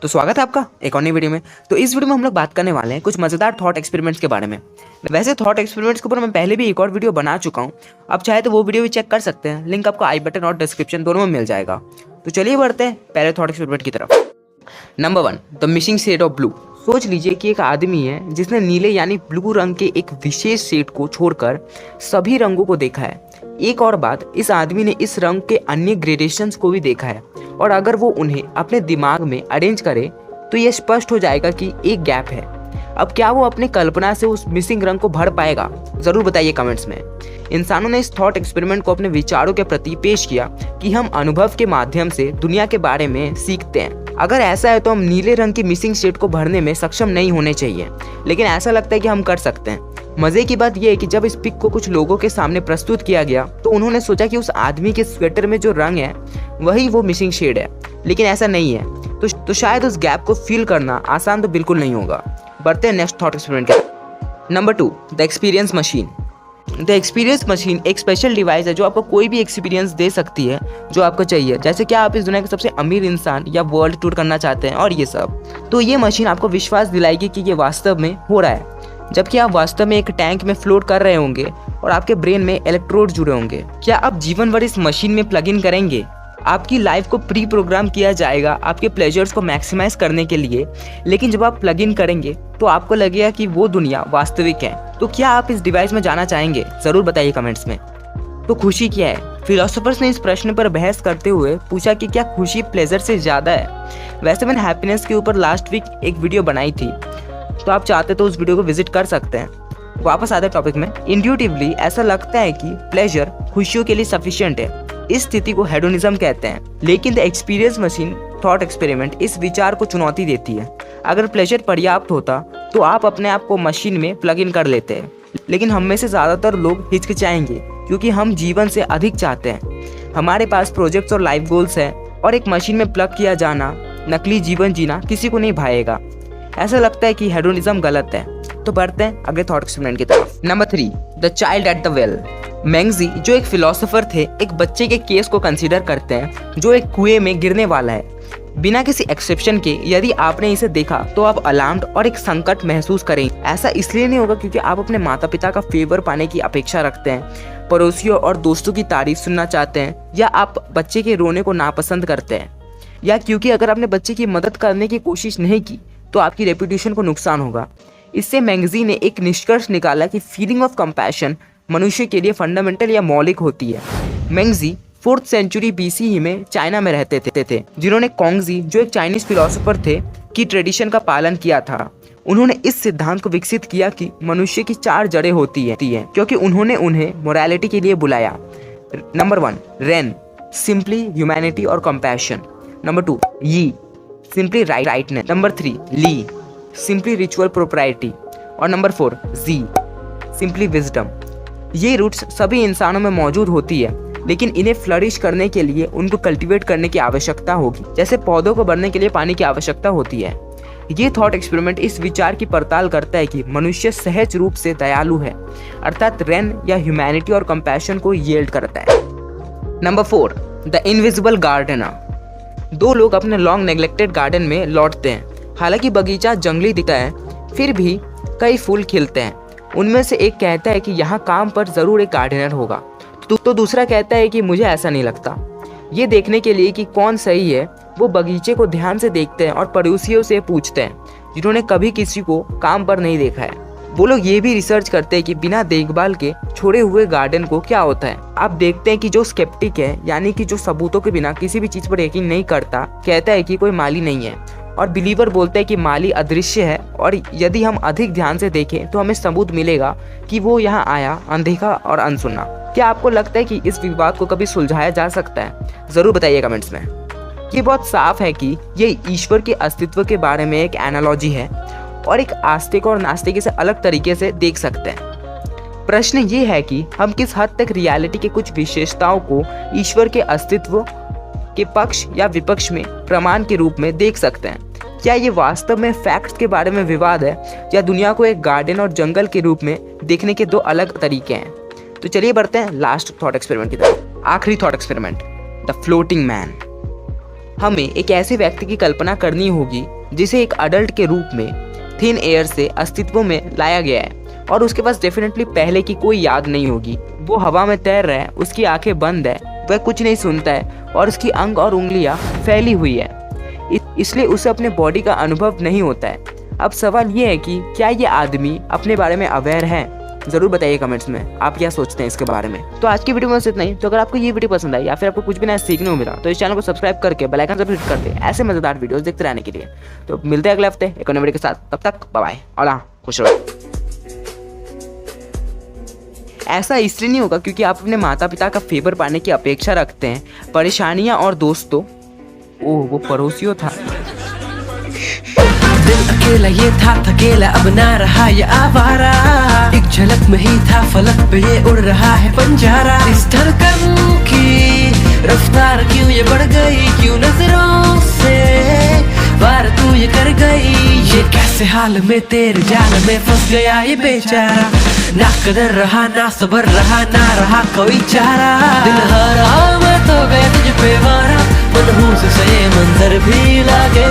तो स्वागत है आपका एक और नई वीडियो में। तो इस वीडियो में हम लोग बात करने वाले हैं कुछ मज़ेदार थॉट एक्सपेरिमेंट्स के बारे में। वैसे थॉट एक्सपेरिमेंट्स के ऊपर मैं पहले भी एक और वीडियो बना चुका हूँ, आप चाहे तो वो वीडियो भी चेक कर सकते हैं, लिंक आपको आई बटन और डिस्क्रिप्शन दोनों में मिल जाएगा। तो चलिए बढ़ते हैं पहले थॉट एक्सपेरिमेंट की तरफ। Number 1, the missing shade of blue. सोच लीजिए कि एक आदमी है जिसने नीले यानी ब्लू रंग के एक विशेष शेड को छोड़कर सभी रंगों को देखा है। एक और बात, इस आदमी ने इस रंग के अन्य ग्रेडेशंस को भी देखा है, और अगर वो उन्हें अपने दिमाग में अरेंज करे तो यह स्पष्ट हो जाएगा कि एक गैप है। अब क्या वो अपनी कल्पना से उस मिसिंग रंग को भर पाएगा? जरूर बताइए कमेंट्स में। इंसानों ने इस थॉट एक्सपेरिमेंट को अपने विचारों के प्रति पेश किया कि हम अनुभव के माध्यम से दुनिया के बारे में सीखते हैं। अगर ऐसा है तो हम नीले रंग की मिसिंग शेड को भरने में सक्षम नहीं होने चाहिए, लेकिन ऐसा लगता है कि हम कर सकते हैं। मजे की बात यह है कि जब इस पिक को कुछ लोगों के सामने प्रस्तुत किया गया तो उन्होंने सोचा कि उस आदमी के स्वेटर में जो रंग है वही वो मिसिंग शेड है, लेकिन ऐसा नहीं है। तो शायद उस गैप को फील करना आसान तो बिल्कुल नहीं होगा। बढ़ते हैं नेक्स्ट थॉट एक्सपेरिमेंट के। Number 2, the experience machine. The experience machine एक स्पेशल डिवाइस है जो आपको कोई भी एक्सपीरियंस दे सकती है जो आपको चाहिए। जैसे कि आप इस दुनिया के सबसे अमीर इंसान या वर्ल्ड टूर करना चाहते हैं और ये सब, तो ये मशीन आपको विश्वास दिलाएगी कि ये वास्तव में हो रहा है, जबकि आप वास्तव में एक टैंक में फ्लोट कर रहे होंगे और आपके ब्रेन में इलेक्ट्रोड जुड़े होंगे। क्या आप जीवन भर इस मशीन में प्लग इन करेंगे? आपकी लाइफ को प्री प्रोग्राम किया जाएगा आपके प्लेजर्स को मैक्सिमाइज करने के लिए, लेकिन जब आप प्लग इन करेंगे तो आपको लगेगा कि वो दुनिया वास्तविक है। तो क्या आप इस डिवाइस में जाना चाहेंगे? जरूर बताइए कमेंट्स में। तो खुशी क्या है? फिलोसोफर्स ने इस प्रश्न पर बहस करते हुए पूछा कि क्या खुशी प्लेजर से ज़्यादा है? वैसे मैंने हैप्पीनेस के ऊपर लास्ट वीक एक वीडियो बनाई थी, तो आप चाहते तो उस वीडियो को विजिट कर सकते हैं। वापस आते टॉपिक में। इंट्यूटिवली ऐसा लगता है कि प्लेजर खुशियों के लिए सफिशिएंट है। इस स्थिति को हेडोनिज्म कहते हैं, लेकिन the experience machine thought experiment इस विचार को चुनौती देती है। अगर प्लेजर पर्याप्त होता तो आप अपने आप को मशीन में प्लग इन कर लेते हैं, लेकिन हम में से ज़्यादातर लोग हिचकिचाएंगे क्योंकि हम जीवन से अधिक चाहते हैं। हमारे पास प्रोजेक्ट्स और लाइफ गोल्स हैं, और एक मशीन में प्लग किया जाना, नकली जीवन जीना किसी को नहीं भाएगा। ऐसा लगता है कि हेडोनिज्म गलत है। तो बढ़ते हैं अगले थॉट एक्सपेरिमेंट की तरफ। Number 3, the child at the well. Mengzi जो एक फिलोसोफर थे, एक बच्चे के केस को कंसीडर करते हैं जो एक कुएं में गिरने वाला है। बिना किसी एक्सेप्शन के यदि आपने इसे देखा तो आप अलार्म्ड और एक संकट महसूस करेंगे। ऐसा इसलिए नहीं होगा क्योंकि आप अपने माता पिता का फेवर पाने की अपेक्षा रखते हैं, पड़ोसियों और दोस्तों की तारीफ सुनना चाहते हैं, या आप बच्चे के रोने को नापसंद करते हैं, या क्योंकि अगर आपने बच्चे की मदद करने की कोशिश नहीं की तो आपकी रेपुटेशन को नुकसान होगा। इससे मैगजी ने एक निष्कर्ष निकाला कि फीलिंग ऑफ कंपैशन मनुष्य के लिए फंडामेंटल या मौलिक होती है। मैगजी 4th सेंचुरी BCE में चाइना में रहते थे, जिन्होंने कोंगजी जो एक चाइनीज फिलोसोफर थे की ट्रेडिशन का पालन किया था। उन्होंने इस सिद्धांत को विकसित किया कि मनुष्य की 4 जड़ें होती है, क्योंकि उन्होंने उन्हें मोरालिटी के लिए बुलाया। नंबर 1, रेन, सिंपली ह्यूमैनिटी और कंपैशन। नंबर 2, यी, सिंपली राइटनेस। नंबर 3, ली, सिंपली रिचुअल प्रोप्राइटी। और नंबर 4, जी, सिंपली विजडम। ये रूट्स सभी इंसानों में मौजूद होती है, लेकिन इन्हें फ्लरिश करने के लिए उनको कल्टीवेट करने की आवश्यकता होगी, जैसे पौधों को बढ़ने के लिए पानी की आवश्यकता होती है। ये थॉट एक्सपेरिमेंट इस विचार की पड़ताल करता है कि मनुष्य सहज रूप से दयालु है, अर्थात रेन या ह्यूमैनिटी और कंपैशन को यील्ड करता है। Number 4, the invisible gardener. 2 लोग अपने लॉन्ग नेग्लेक्टेड गार्डन में लौटते हैं। हालांकि बगीचा जंगली दिखता है, फिर भी कई फूल खिलते हैं। उनमें से एक कहता है कि यहाँ काम पर जरूर एक गार्डनर होगा, तो दूसरा कहता है कि मुझे ऐसा नहीं लगता। ये देखने के लिए कि कौन सही है, वो बगीचे को ध्यान से देखते हैं और पड़ोसियों से पूछते हैं जिन्होंने कभी किसी को काम पर नहीं देखा है। वो लोग ये भी रिसर्च करते हैं कि बिना देखभाल के छोड़े हुए गार्डन को क्या होता है। आप देखते हैं कि जो स्केप्टिक है, यानी कि जो सबूतों के बिना किसी भी चीज पर यकीन नहीं करता, कहता है कि कोई माली नहीं है, और बिलीवर बोलता है कि माली अदृश्य है, और यदि हम अधिक ध्यान से देखें तो हमें सबूत मिलेगा कि वो यहाँ आया, अनदेखा और अनसुना। क्या आपको लगता है कि इस विवाद को कभी सुलझाया जा सकता है? जरूर बताइए कमेंट्स में। ये बहुत साफ है कि ये ईश्वर के अस्तित्व के बारे में एक एनालॉजी है, और एक आस्तिक और नास्तिक इसे अलग तरीके से देख सकते हैं। प्रश्न ये है कि हम किस हद तक रियलिटी के कुछ विशेषताओं को ईश्वर के अस्तित्व के पक्ष या विपक्ष में प्रमाण के रूप में देख सकते हैं। क्या ये वास्तव में फैक्ट्स के बारे में विवाद है, या दुनिया को एक गार्डन और जंगल के रूप में देखने के 2 अलग तरीके हैं? तो चलिए बढ़ते हैं लास्ट थॉट एक्सपेरिमेंट की तरफ। आखिरी thought experiment, the floating man. हमें एक ऐसे व्यक्ति की कल्पना करनी होगी जिसे एक अडल्ट के रूप में थिन एयर से अस्तित्व में लाया गया है और उसके पास डेफिनेटली पहले की कोई याद नहीं होगी। वो हवा में तैर रहा है, उसकी आंखें बंद है, वह कुछ नहीं सुनता है और उसकी अंग और उंगलियां फैली हुई है, इसलिए उसे अपने बॉडी का अनुभव नहीं होता है। अब सवाल ये है कि क्या ये आदमी अपने बारे में अवेयर है? जरूर बताइए कमेंट्स में आप क्या सोचते हैं इसके बारे में। तो आज की वीडियो में बस इतना ही। तो अगर आपको ये वीडियो पसंद आई या फिर आपको कुछ भी नया सीखने को मिला तो इस चैनल को सब्सक्राइब करके बेल आइकन जरूर हिट कर दे ऐसे मजेदार वीडियोस देखते रहने के लिए। तो मिलते हैं अगले हफ्ते एक नए वीडियो के साथ। तब तक बाय बाय और हाँ, खुश रहो। ऐसा इसलिए नहीं होगा क्योंकि आप अपने माता पिता का फेवर पाने की अपेक्षा रखते हैं, परेशानियां और दोस्तों, ओह वो पड़ोसियों था। दिल अकेला ये था थकेला, अब ना रहा ये आवारा। एक झलक में ही था फलक पे ये उड़ रहा है पंजारा। इस धड़कन की रफ्तार क्यों ये बढ़ गई, क्यों नजरों से वार तू ये कर गई। ये कैसे हाल में तेरे जाल में फंस गया ये बेचारा। ना कदर रहा ना सबर रहा ना रहा कोई चारा। दिल हारा मैं तो गया तुझ पे वारा, मनहूस से ये मंजर भी लागे